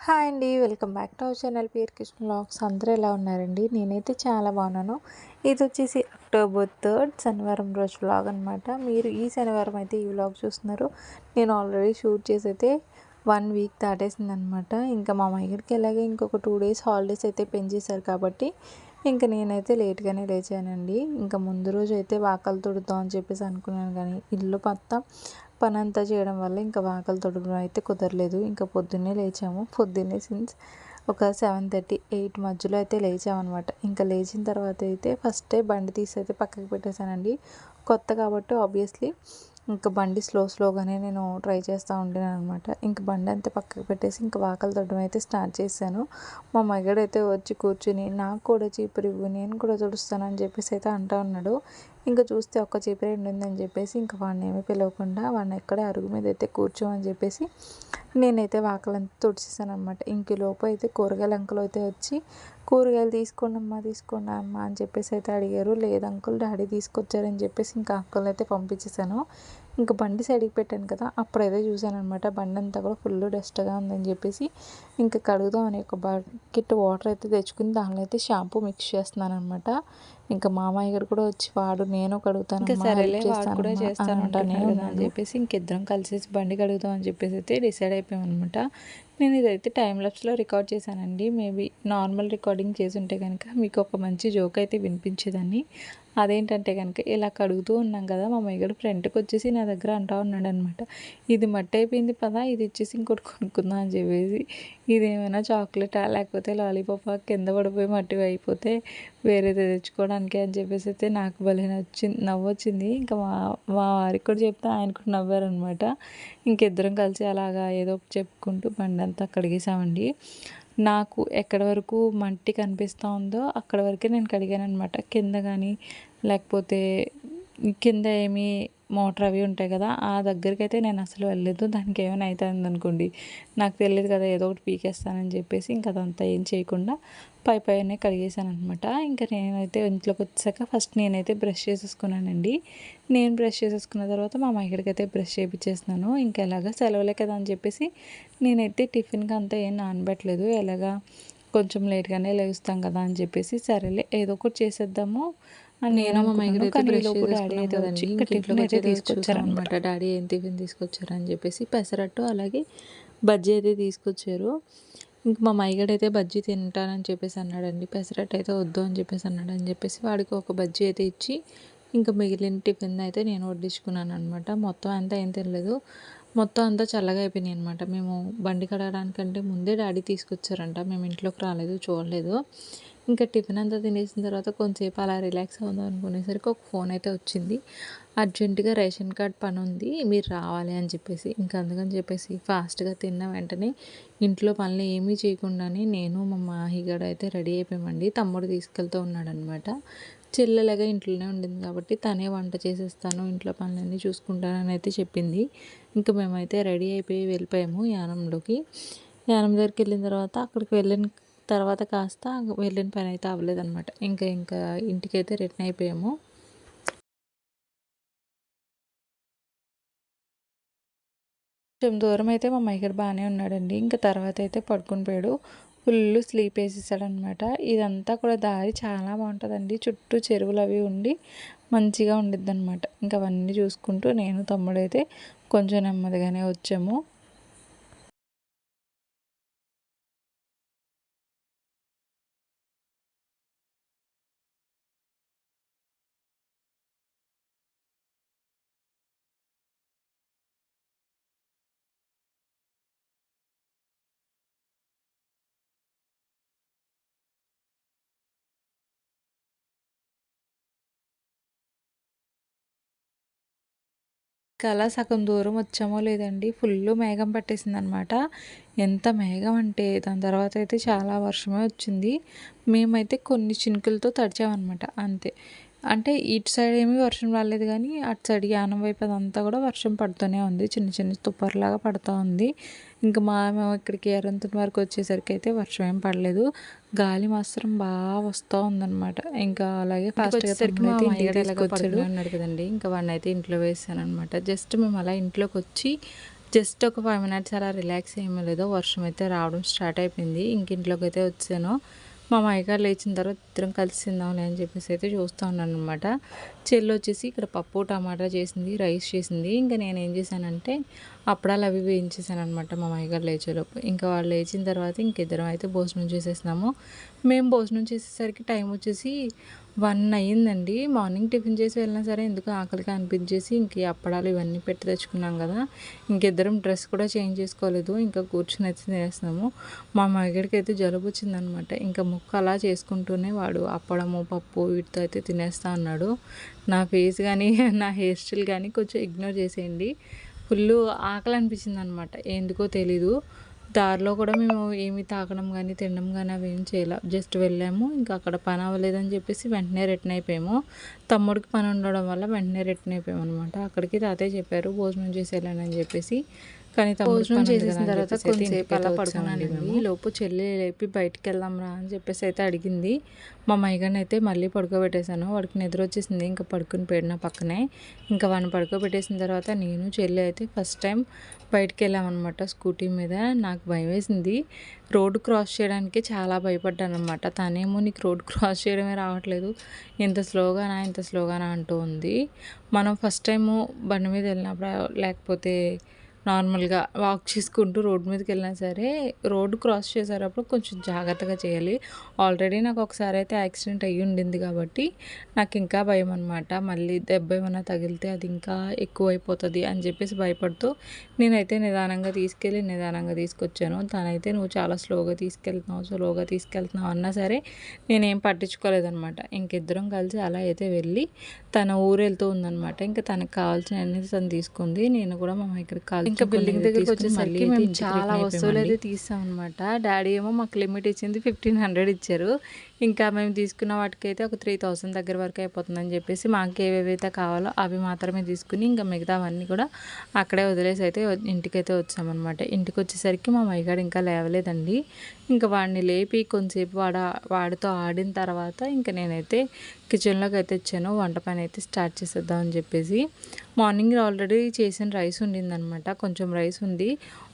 Hi అండి. Welcome back to our channel PR Krishna vlogs. అందరూ ఎలా ఉన్నారండి? నేనైతే చాలా బాగున్నాను. ఇదొచ్చేసి అక్టోబర్ 3 శనివారం రోజు వ్లాగ్ అనమాట. మీరు ఈ శనివారం అయితే ఈ వ్లాగ్ చూస్తున్నారు. నేను ఆల్రెడీ షూట్ చేసి అయితే 1 వీక్ దాటేసిందనమాట. ఇంకా మా మయ్యడికి ఎలాగే ఇంకొక 2 డేస్ హాలిడేస్ అయితే పెంచేశారు కాబట్టి ఇంక నేనైతే లేట్‌గానే లేచానండి. ఇంకా ముందు రోజు అయితే వాకలు తుడుద్దాం అని చెప్పేసి అనుకున్నాను కానీ ఇల్లు మొత్తం పనంతా చేయడం వల్ల ఇంకా వాకలు తుడవడం అయితే కుదరలేదు. ఇంకా పొద్దున్నే లేచాము. పొద్దున్నే సిన్స్ ఒక 7:30, 8 మధ్యలో అయితే లేచామన్నమాట. ఇంకా లేచిన తర్వాత అయితే ఫస్టే బండి తీసి అయితే పక్కకు పెట్టేశానండి. కొత్త కాబట్టి ఆబ్వియస్లీ ఇంకా బండి స్లోగానే నేను ట్రై చేస్తూ ఉండేననమాట. ఇంక బండి అంతా పక్కకు పెట్టేసి ఇంక వాకలు తుడవడం అయితే స్టార్ట్ చేశాను. మా మగాడైతే వచ్చి కూర్చుని నాకు కూడా చీపురు ఇవ్వు, నేను కూడా తుడుస్తాను అని చెప్పేసి అయితే అంటూ ఉన్నాడు. ఇంకా చూస్తే ఒక్క చీపురే ఉండిందని చెప్పేసి ఇంక వాడిని ఏమీ పిలవకుండా వాడిని ఎక్కడే అరుగు మీద అయితే కూర్చోమని చెప్పేసి నేనైతే వాకలంతా తుడిచేసాను అనమాట. ఇంక లోపు అయితే కూరగాయల అంకులు అయితే వచ్చి కూరగాయలు తీసుకోండి అమ్మ అని చెప్పేసి అయితే అడిగారు. లేదు అంకుల్ డాడీ తీసుకొచ్చారని చెప్పేసి ఇంకా అంకుల్ అయితే పంపించేశాను. ఇంకా బండి సైడ్కి పెట్టాను కదా, అప్పుడైతే చూశాను అనమాట బండి అంతా కూడా ఫుల్ డస్ట్గా ఉందని చెప్పేసి ఇంకా కడుగుదామని ఒక బకెట్ వాటర్ అయితే తెచ్చుకుని దానిలో అయితే షాంపూ మిక్స్ చేస్తున్నాను అనమాట. ఇంకా మామయ్య గారు కూడా వచ్చి వాడు నేను కడుగుతాను సరేలే వాడు కూడా చేస్తాను అంటానే అని చెప్పేసి ఇంకిద్దరం కలిసేసి బండి కడుగుతాం అని చెప్పేసి అయితే డిసైడ్ అయిపోయాం అనమాట. నేను ఇదైతే టైం లాప్స్లో రికార్డ్ చేశానండి. మేబీ నార్మల్ రికార్డింగ్ చేసి ఉంటే కనుక మీకు ఒక మంచి జోక్ అయితే వినిపించేదాన్ని. అదేంటంటే కనుక ఇలా కడుగుతూ ఉన్నాం కదా, మా మయ్యగాడు ఫ్రంట్కి వచ్చేసి నా దగ్గర అంటూ ఉన్నాడు అనమాట, ఇది మట్టి అయిపోయింది పదా, ఇది ఇచ్చేసి ఇంకోటి కొనుక్కుందాం అని చెప్పేసి. ఇదేమైనా చాక్లెటా లేకపోతే లాలీపాపా, కింద పడిపోయి మట్టి అయిపోతే వేరేది తెచ్చుకోవడానికి అని చెప్పేసి అయితే నాకు భలే నవ్వొచ్చింది. ఇంకా మా మా వారికి కూడా చెప్తే ఆయన కూడా నవ్వారనమాట. ఇంకిద్దరం కలిసి అలాగా ఏదో చెప్పుకుంటూ బండి అంతా కడిగేసామండి. నాకు ఎక్కడి వరకు మట్టి కనిపిస్తూ ఉందో అక్కడ వరకే నేను కడిగాను అనమాట. కింద కానీ లేకపోతే కింద ఏమి మోటార్ అవి ఉంటాయి కదా, ఆ దగ్గరికి అయితే నేను అసలు వెళ్ళలేదు. దానికి ఏమైనా అవుతుంది అనుకోండి, నాకు తెలియదు కదా, ఏదో ఒకటి పీకేస్తానని చెప్పేసి ఇంకా అదంతా ఏం చేయకుండా పైనే కడిగేసాను అనమాట. ఇంకా నేనైతే ఇంట్లోకి వచ్చాక ఫస్ట్ నేనైతే బ్రష్ చేసేసుకున్నానండి. నేను బ్రష్ చేసేసుకున్న తర్వాత మా మహిళకి అయితే బ్రష్ చేయించేస్తున్నాను. ఇంకా ఎలాగా సెలవులే కదా అని చెప్పేసి నేనైతే టిఫిన్కి అంతా ఏం నానబెట్టలేదు. ఎలాగా కొంచెం లేట్గానే లేస్తాం కదా అని చెప్పేసి సరేలే ఏదో ఒకటి చేసేద్దాము అని నేను మా మహిళ అయితే బ్రష్ డాడీ అయితే వచ్చి ఇంకా టిఫిన్ అయితే తీసుకొచ్చారనమాట. డాడీ ఏం టిఫిన్ తీసుకొచ్చారు అని చెప్పేసి పెసరట్టు అలాగే బజ్జీ అయితే తీసుకొచ్చారు. ఇంక మా మైగడ్ అయితే బజ్జీ తింటానని చెప్పేసి అన్నాడండి. పెసరట్టు అయితే వద్దు అని చెప్పేసి అన్నాడని చెప్పేసి వాడికి ఒక బజ్జీ అయితే ఇచ్చి ఇంకా మిగిలిన టిఫిన్ అయితే నేను వడ్డించుకున్నాను అనమాట. మొత్తం అంతా ఏం తినలేదు. మొత్తం అంతా చల్లగా అయిపోయినాయి అనమాట. మేము బండి కడగడానికంటే ముందే డాడీ తీసుకొచ్చారంట. మేము ఇంట్లోకి రాలేదు, చూడలేదు. ఇంకా టిఫిన్ అంతా తినేసిన తర్వాత కొంచెంసేపు అలా రిలాక్స్ అవుదాం అనుకునేసరికి ఒక ఫోన్ అయితే వచ్చింది. అర్జెంటుగా రేషన్ కార్డ్ పని ఉంది, మీరు రావాలి అని చెప్పేసి. ఇంకా అందుకని చెప్పేసి ఫాస్ట్గా తిన్న వెంటనే ఇంట్లో పనులు ఏమీ చేయకుండానే నేను మా మాహిగడ అయితే రెడీ అయిపోయామండి. తమ్ముడు తీసుకెళ్తూ ఉన్నాడనమాట. చెల్లెలాగా ఇంట్లోనే ఉండింది కాబట్టి తనే వంట చేసేస్తాను, ఇంట్లో పనులన్నీ చూసుకుంటానని అయితే చెప్పింది. ఇంకా మేమైతే రెడీ అయిపోయి వెళ్ళిపోయాము యానంలోకి. యానం దగ్గరికి వెళ్ళిన తర్వాత అక్కడికి వెళ్ళిన తర్వాత కాస్త వెళ్ళిన పని అయితే అవ్వలేదన్నమాట. ఇంకా ఇంటికైతే రిటర్న్ అయిపోయాము. కొంచెం దూరం అయితే మా మైగర్ బాగానే ఉన్నాడండి. ఇంకా తర్వాత అయితే పడుకుని పోయాడు. ఫుల్ స్లీప్ వేసేసాడనమాట. ఇదంతా కూడా దారి చాలా బాగుంటుందండి. చుట్టూ చెరువులు అవి ఉండి మంచిగా ఉండిద్ది అనమాట. ఇంకా అవన్నీ చూసుకుంటూ నేను తమ్ముడైతే కొంచెం నెమ్మదిగానే వచ్చాము. అలా సగం దూరం వచ్చామో లేదండి, ఫుల్ మేఘం పట్టేసిందనమాట. ఎంత మేఘం అంటే దాని తర్వాత అయితే చాలా వర్షమే వచ్చింది. మేమైతే కొన్ని చినుకులతో తడిచామన్నమాట అంతే. అంటే ఇటు సైడ్ ఏమీ వర్షం రాలేదు కానీ అటు సైడ్ యానం వైపు అదంతా కూడా వర్షం పడుతూనే ఉంది. చిన్న చిన్న తుప్పర్లాగా పడుతూ ఉంది. ఇంకా మేము ఇక్కడికి ఎరంతుని వరకు వచ్చేసరికి అయితే వర్షం ఏం పడలేదు. గాలి మాత్రం బాగా వస్తూ ఉందన్నమాట. ఇంకా అలాగే ఫాస్ట్గా ఉన్నాడు కదండి. ఇంకా వాడిని అయితే ఇంట్లో వేసాను అనమాట. జస్ట్ మేము అలా ఇంట్లోకి వచ్చి జస్ట్ ఒక 5 మినిట్స్ అలా రిలాక్స్ అయ్యలేదో వర్షం అయితే రావడం స్టార్ట్ అయిపోయింది. ఇంకింట్లోకి అయితే వచ్చాను. మా మామయ్యగారు లేచిన తర్వాత ఇద్దరం కలిసి తిందాంలే అని చెప్పేసి అయితే చూస్తూ ఉన్నాను అనమాట. చెల్లి వచ్చేసి ఇక్కడ పప్పు టమాటా చేసింది, రైస్ చేసింది. ఇంకా నేను ఏం చేశానంటే అప్పడాలు అవి వేయించేసాను అనమాట మా మామయ్యగారు లేచేలోపు. ఇంకా వాళ్ళు లేచిన తర్వాత ఇంకిద్దరం అయితే భోజనం చేసేసినాము. మేము భోజనం చేసేసరికి టైం వచ్చేసి 1 అయ్యిందండి. మార్నింగ్ టిఫిన్ చేసి వెళ్ళినా సరే ఎందుకు ఆకలిగా అనిపించేసి ఇంక అప్పడాలు ఇవన్నీ పెట్టి తెచ్చుకున్నాం కదా, ఇంకిద్దరం డ్రెస్ కూడా చేంజ్ చేసుకోలేదు. ఇంకా కూర్చుని అయితే తినేస్తున్నాము. మా మగడికి అయితే జలుబు వచ్చిందనమాట. ఇంకా ముక్క అలా చేసుకుంటూనే వాడు అప్పడము పప్పు వీటితో అయితే తినేస్తా ఉన్నాడు. నా ఫేస్ కానీ నా హెయిర్ స్టైల్ కానీ కొంచెం ఇగ్నోర్ చేసేయండి. ఫుల్ ఆకలి అనిపించింది అనమాట, ఎందుకో తెలీదు. దారిలో కూడా మేము ఏమి తాగడం కానీ తినడం కానీ అవి ఏం చేయాలి, జస్ట్ వెళ్ళాము. ఇంకా అక్కడ పని అవ్వలేదని చెప్పేసి వెంటనే రిటర్న్ అయిపోయాము. తమ్ముడికి పని ఉండడం వల్ల వెంటనే రిటర్న్ అయిపోయాము అనమాట. అక్కడికి తాతయ్య చెప్పారు భోజనం చేసేయాలని చెప్పేసి. కానీ భోజనం చేసేసిన తర్వాత కొంచెంసేపు అలా పడుకున్నాను. ఈ లోపు చెల్లి లేపి బయటికి వెళ్దాం రా అని చెప్పేసి అయితే అడిగింది. మా మైగాన్ని అయితే మళ్ళీ పడుకోబెట్టేశాను. వాడికి నిద్ర వచ్చేసింది, ఇంకా పడుకుని పోయిన పక్కనే. ఇంకా వాడిని పడుకోబెట్టేసిన తర్వాత నేను చెల్లి అయితే ఫస్ట్ టైం బయటికి వెళ్ళామన్నమాట స్కూటీ మీద. నాకు భయం వేసింది, రోడ్డు క్రాస్ చేయడానికి చాలా భయపడ్డాను అనమాట. తనేమో నీకు రోడ్డు క్రాస్ చేయడమే రావట్లేదు, ఇంత స్లోగానా అంటూ ఉంది. మనం ఫస్ట్ టైము బండి మీద వెళ్ళినప్పుడు లేకపోతే నార్మల్గా వాక్ చేసుకుంటూ రోడ్డు మీదకి వెళ్ళినా సరే రోడ్డు క్రాస్ చేసేటప్పుడు కొంచెం జాగ్రత్తగా చేయాలి. ఆల్రెడీ నాకు ఒకసారి అయితే యాక్సిడెంట్ అయ్యి ఉండింది కాబట్టి నాకు ఇంకా భయం అనమాట. మళ్ళీ దెబ్బ ఏమైనా తగిలితే అది ఇంకా ఎక్కువ అయిపోతుంది అని చెప్పేసి భయపడుతూ నేనైతే నిదానంగా తీసుకొచ్చాను. తనైతే నువ్వు చాలా స్లోగా తీసుకెళ్తున్నావు అన్నా సరే నేనేం పట్టించుకోలేదనమాట. ఇంకిద్దరం కలిసి అలా అయితే వెళ్ళి తన ఊరు వెళ్తూ ఉందనమాట. ఇంకా తనకు కావాల్సిన అన్ని తను తీసుకుంది. నేను కూడా మా ఇక్కడికి కాల్ ఇంకా బిల్డింగ్ దగ్గరికి వచ్చేసరికి మేము చాలా వస్తువులు అయితే తీసాం అనమాట. డాడీ ఏమో మాకు లిమిట్ ఇచ్చింది 1500 ఇచ్చారు. ఇంకా మేము తీసుకున్న వాటికైతే ఒక 3000 దగ్గర వరకు అయిపోతుందని చెప్పేసి మాకు ఏవేవైతే కావాలో అవి మాత్రమే తీసుకుని ఇంకా మిగతావన్నీ కూడా అక్కడే వదిలేసి అయితే ఇంటికైతే వచ్చామన్నమాట. ఇంటికి వచ్చేసరికి మా మైగాడు ఇంకా లేవలేదండి. ఇంకా వాడిని లేపి కొంతసేపు వాడితో ఆడిన తర్వాత ఇంకా నేనైతే కిచెన్లోకి అయితే వచ్చాను. వంట పని అయితే స్టార్ట్ చేసేద్దామని చెప్పేసి. మార్నింగ్ ఆల్రెడీ చేసిన రైస్ ఉండిందనమాట, కొంచెం రైస్ ఉంది,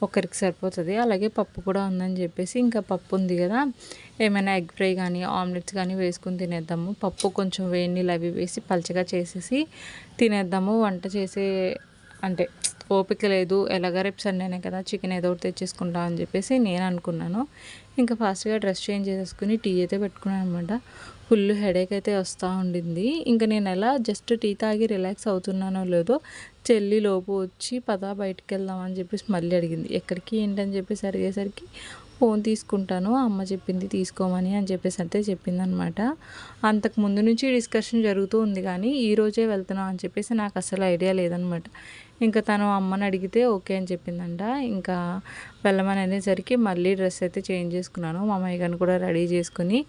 ఒకరికి సరిపోతుంది. అలాగే పప్పు కూడా ఉందని చెప్పేసి ఇంకా పప్పు ఉంది కదా, ఏమైనా ఎగ్ ఫ్రై కానీ ఆమ్లెట్స్ కానీ వేసుకుని తినేద్దాము. పప్పు కొంచెం వేడి నీళ్ళు అవి వేసి పల్చగా చేసేసి తినేద్దాము. వంట చేసే అంటే ఓపిక లేదు, ఎలాగ రేపు సండేనే కదా చికెన్ ఏదో ఒకటి తెచ్చేసుకుంటాం అని చెప్పేసి నేను అనుకున్నాను. ఇంకా ఫాస్ట్గా డ్రెస్ చేంజ్ చేసేసుకుని టీ అయితే పెట్టుకున్నాను అనమాట. ఫుల్ హెడేక్ అయితే వస్తూ ఉండింది. ఇంకా నేను ఎలా జస్ట్ టీ తాగి రిలాక్స్ అవుతున్నానో లేదో చెల్లి లోపు వచ్చి బయటికి వెళ్దాం అని చెప్పేసి మళ్ళీ అడిగింది. ఎక్కడికి ఏంటని చెప్పేసి అడిగేసరికి ఫోన్ తీసుకుంటాను, అమ్మ చెప్పింది తీసుకోమని అని చెప్పేసి అయితే చెప్పిందనమాట. అంతకు ముందు నుంచి డిస్కషన్ జరుగుతూ ఉంది కానీ ఈరోజే వెళ్తున్నాం అని చెప్పేసి నాకు అసలు ఐడియా లేదనమాట. ఇంకా తను అమ్మని అడిగితే ఓకే అని చెప్పిందంట. ఇంకా వెళ్ళమని అనేసరికి మళ్ళీ డ్రెస్ అయితే చేంజ్ చేసుకున్నాను. మా అమ్మాయి గారిని కూడా రెడీ చేసుకుని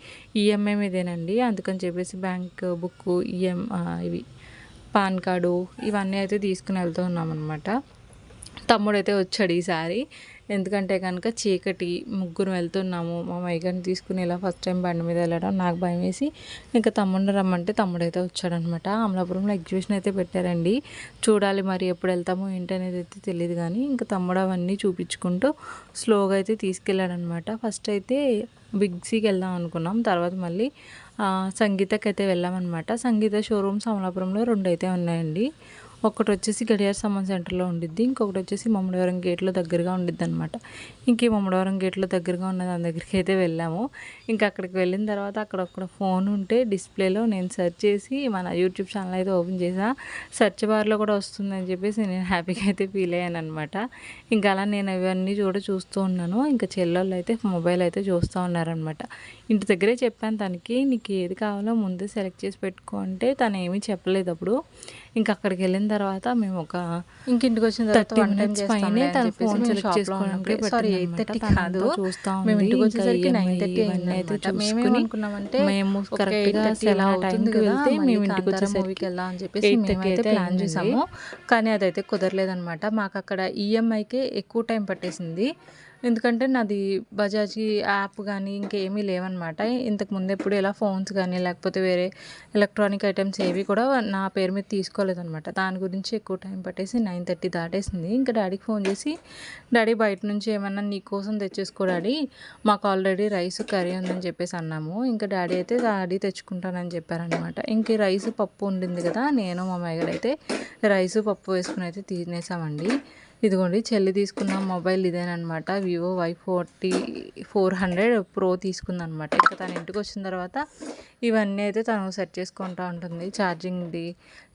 ఈఎంఐ మీదేనండి, అందుకని చెప్పేసి బ్యాంక్ బుక్ ఇవి పాన్ కార్డు ఇవన్నీ అయితే తీసుకుని వెళ్తూ ఉన్నామన్నమాట. తమ్ముడైతే వచ్చాడు ఈసారి, ఎందుకంటే కనుక చీకటి ముగ్గురు వెళ్తున్నాము. మా మైగారిని తీసుకుని ఇలా ఫస్ట్ టైం బండి మీద వెళ్ళడం నాకు భయం వేసి ఇంకా తమ్ముడిని రమ్మంటే తమ్ముడైతే వచ్చాడనమాట. అమలాపురంలో ఎగ్జిబిషన్ అయితే పెట్టారండి, చూడాలి మరి ఎప్పుడు వెళ్తామో ఏంటనేది అయితే తెలియదు కానీ ఇంకా తమ్ముడు అవన్నీ చూపించుకుంటూ స్లోగా అయితే తీసుకెళ్ళాడనమాట. ఫస్ట్ అయితే బిగ్ సీకి వెళ్దాం అనుకున్నాం, తర్వాత మళ్ళీ సంగీతకి అయితే వెళ్ళామన్నమాట. సంగీత షోరూమ్స్ అమలాపురంలో 2 అయితే ఉన్నాయండి. ఒకటి వచ్చేసి గడియార సామాన్ సెంటర్లో ఉండిద్ది, ఇంకొకటి వచ్చేసి మమ్మడివరం గేట్లో దగ్గరగా ఉండిద్ది అనమాట. ఇంక ఈ మమ్మడివరం గేట్లో దగ్గరగా ఉన్న దాని దగ్గరికి అయితే వెళ్ళాము. ఇంకా అక్కడికి వెళ్ళిన తర్వాత అక్కడ ఫోన్ ఉంటే డిస్ప్లేలో నేను సెర్చ్ చేసి మన యూట్యూబ్ ఛానల్ అయితే ఓపెన్ చేసా. సెర్చ్ బార్లో కూడా వస్తుందని చెప్పేసి నేను హ్యాపీగా అయితే ఫీల్ అయ్యాను అనమాట. ఇంకా అలా నేను ఇవన్నీ చూస్తూ ఉన్నాను. ఇంకా చెల్లెళ్ళు అయితే మొబైల్ అయితే చూస్తూ ఉన్నారనమాట. ఇంటి దగ్గరే చెప్పాను తనకి, నీకు ఏది కావాలో ముందే సెలెక్ట్ చేసి పెట్టుకో అంటే తను ఏమీ చెప్పలేదు అప్పుడు. ఇంకా అక్కడికి వెళ్ళిన తర్వాత మేము ఇంటికి వచ్చిన తర్వాత 30 minutes పైనే తన ఫోన్ సెలెక్ట్ చేసుకోవడానికి 8:30 కాదు, మేము ఇంటికి వచ్చేసరికి 9:30 అయితే మేము అనుకున్నామంటే మేము కరెక్ట్గా ఎలా టైంకి వెళ్తే మేము ఇంటికి వచ్చేసరికి వెళ్దాం అని చెప్పేసి మేమైతే ప్లాన్ చేసాము. కానీ అదైతే కుదరలేదనమాట. మాకు అక్కడ ఈఎంఐకే ఎక్కువ టైం పట్టేసింది. ఎందుకంటే నాది బజాజ్ యాప్ గానీ, ఇంకేమీ లేవనమాట. ఇంతకుముందు ఎప్పుడు ఇలా ఫోన్స్ గానీ, లేకపోతే వేరే ఎలక్ట్రానిక్ ఐటెమ్స్ ఏవి కూడా నా పేరు మీద తీసుకోలేదనమాట. దాని గురించి ఎక్కువ టైం పట్టేసి 9:30 దాటేసింది. ఇంకా డాడీకి ఫోన్ చేసి, డాడీ బయట నుంచి ఏమన్నా నీకోసం తెచ్చేసుకో డాడీ, మాకు ఆల్రెడీ రైస్, కర్రీ ఉందని చెప్పేసి అన్నాము. ఇంకా డాడీ అయితే డాడీ తెచ్చుకుంటానని చెప్పారనమాట. ఇంక ఈ రైస్, పప్పు ఉండింది కదా, నేను మా అమ్మగారైతే రైసు, పప్పు వేసుకుని అయితే తినేసామండి. ఇదిగోండి చెల్లి తీసుకున్న మొబైల్ ఇదేనమాట. వివో Y40 400 ప్రో తీసుకుందనమాట. ఇంకా తన ఇంటికి వచ్చిన తర్వాత ఇవన్నీ అయితే తను సెట్ చేసుకుంటూ ఉంటుంది. ఛార్జింగ్ది,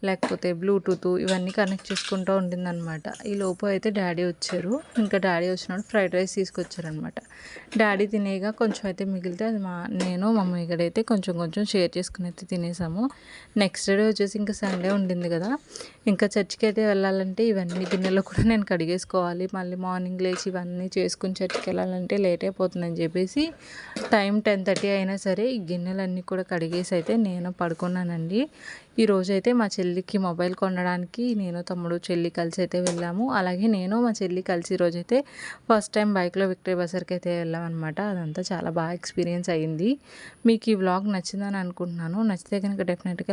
లేకపోతే బ్లూటూత్ ఇవన్నీ కనెక్ట్ చేసుకుంటూ ఉంటుందన్నమాట. ఈ లోపు అయితే డాడీ వచ్చారు. ఇంకా డాడీ వచ్చినప్పుడు ఫ్రైడ్ రైస్ తీసుకొచ్చారనమాట. డాడీ తినేగా కొంచెం అయితే మిగిలితే అది నేను మా మమ్మీ అయితే కొంచెం కొంచెం షేర్ చేసుకుని అయితే తినేసాము. నెక్స్ట్ డే వచ్చేసి ఇంకా సండే ఉండింది కదా, ఇంకా చర్చికి అయితే వెళ్ళాలంటే ఇవన్నీ గిన్నెలో కూడా నేను కడిగేసుకోవాలి. మళ్ళీ మార్నింగ్ లేచి ఇవన్నీ చేసుకుని చర్చికి వెళ్ళాలంటే లేట్ అయిపోతుందని చెప్పేసి టైం 10:30 అయినా సరే ఈ గిన్నెలన్నీ కూడా కడిగేసి అయితే నేను పడుకున్నానండి. ఈరోజైతే మా చెల్లికి మొబైల్ కొనడానికి నేను, తమ్ముడు, చెల్లి కలిసి అయితే వెళ్ళాము. అలాగే నేను మా చెల్లి కలిసి ఈరోజైతే ఫస్ట్ టైం బైక్లో విక్టరీ బజార్కి అయితే వెళ్ళామన్నమాట. అదంతా చాలా బాగా ఎక్స్పీరియన్స్ అయ్యింది. మీకు ఈ వ్లాగ్ నచ్చిందని అనుకుంటున్నాను. నచ్చితే కనుక డెఫినెట్గా